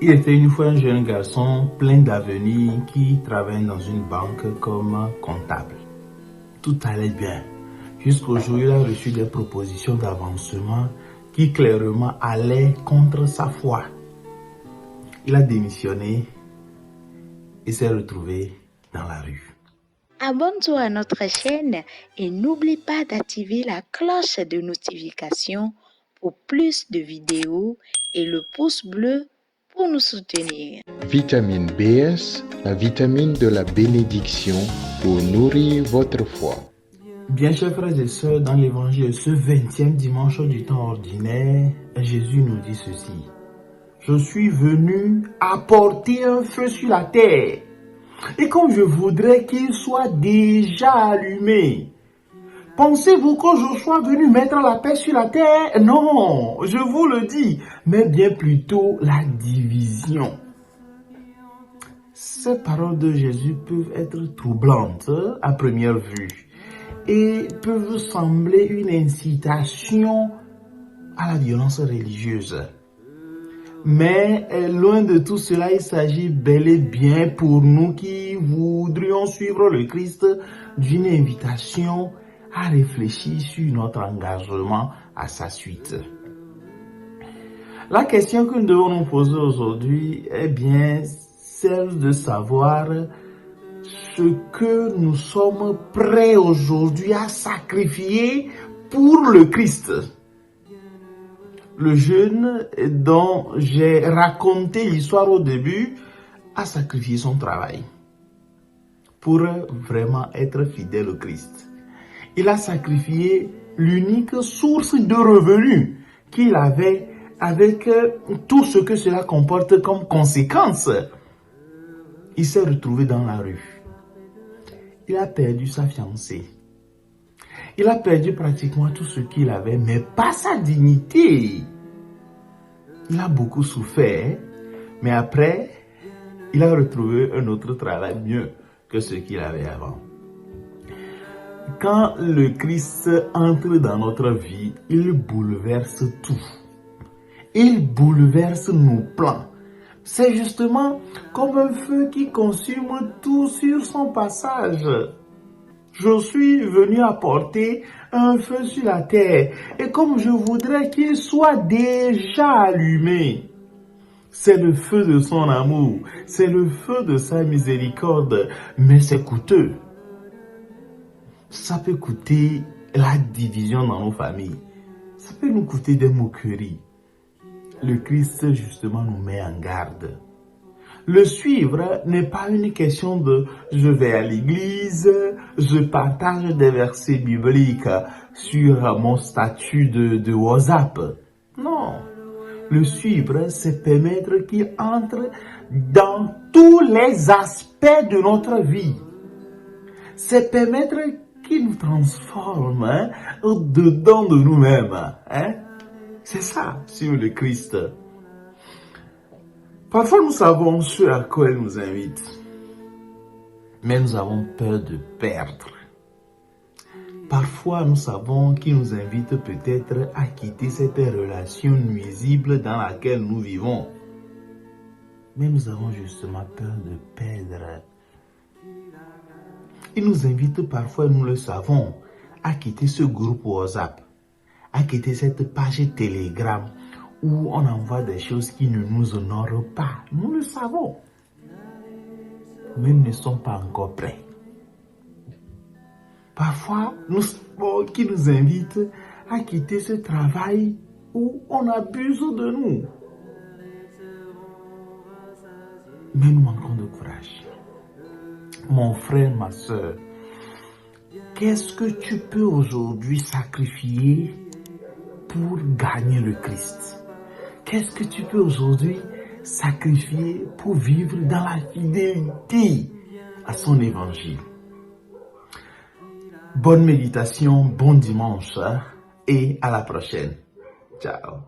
Il était une fois un jeune garçon plein d'avenir qui travaillait dans une banque comme comptable. Tout allait bien. Jusqu'au jour où il a reçu des propositions d'avancement qui clairement allaient contre sa foi. Il a démissionné et s'est retrouvé dans la rue. Abonne-toi à notre chaîne et n'oublie pas d'activer la cloche de notification pour plus de vidéos et le pouce bleu pour nous soutenir. Vitamine BS, la vitamine de la bénédiction pour nourrir votre foi. Bien chers frères et sœurs, dans l'évangile, ce 20e dimanche du temps ordinaire, Jésus nous dit ceci. Je suis venu apporter un feu sur la terre. Et comme je voudrais qu'il soit déjà allumé. Pensez-vous que je sois venu mettre la paix sur la terre? Non, je vous le dis, mais bien plutôt la division. Ces paroles de Jésus peuvent être troublantes à première vue et peuvent sembler une incitation à la violence religieuse. Mais loin de tout cela, il s'agit bel et bien pour nous qui voudrions suivre le Christ d'une invitation à réfléchir sur notre engagement à sa suite. La question que nous devons nous poser aujourd'hui est bien celle de savoir ce que nous sommes prêts aujourd'hui à sacrifier pour le Christ. Le jeune dont j'ai raconté l'histoire au début a sacrifié son travail pour vraiment être fidèle au Christ. Il a sacrifié l'unique source de revenus qu'il avait avec tout ce que cela comporte comme conséquence. Il s'est retrouvé dans la rue. Il a perdu sa fiancée. Il a perdu pratiquement tout ce qu'il avait, mais pas sa dignité. Il a beaucoup souffert, mais après, il a retrouvé un autre travail mieux que ce qu'il avait avant. Quand le Christ entre dans notre vie, il bouleverse tout. Il bouleverse nos plans. C'est justement comme un feu qui consume tout sur son passage. Je suis venu apporter un feu sur la terre et comme je voudrais qu'il soit déjà allumé. C'est le feu de son amour, c'est le feu de sa miséricorde, mais c'est coûteux. Ça peut coûter la division dans nos familles. Ça peut nous coûter des moqueries. Le Christ justement nous met en garde. Le suivre n'est pas une question de je vais à l'église, je partage des versets bibliques sur mon statut de WhatsApp. Non. Le suivre, c'est permettre qu'il entre dans tous les aspects de notre vie. C'est permettre qu'il nous transforme au-dedans de nous-mêmes. C'est ça, suivre le Christ. Parfois, nous savons ce à quoi il nous invite, mais nous avons peur de perdre. Parfois, nous savons qu'il nous invite peut-être à quitter cette relation nuisible dans laquelle nous vivons, mais nous avons justement peur de perdre. Il nous invite parfois, nous le savons, à quitter ce groupe WhatsApp, à quitter cette page Telegram, où on envoie des choses qui ne nous honorent pas. Nous le savons. Mais nous ne sommes pas encore prêts. Parfois, nous savons qu'il nous invite à quitter ce travail où on abuse de nous. Mais nous manquons de courage. Mon frère, ma soeur, qu'est-ce que tu peux aujourd'hui sacrifier pour gagner le Christ? Qu'est-ce que tu peux aujourd'hui sacrifier pour vivre dans la fidélité à son évangile? Bonne méditation, bon dimanche et à la prochaine. Ciao.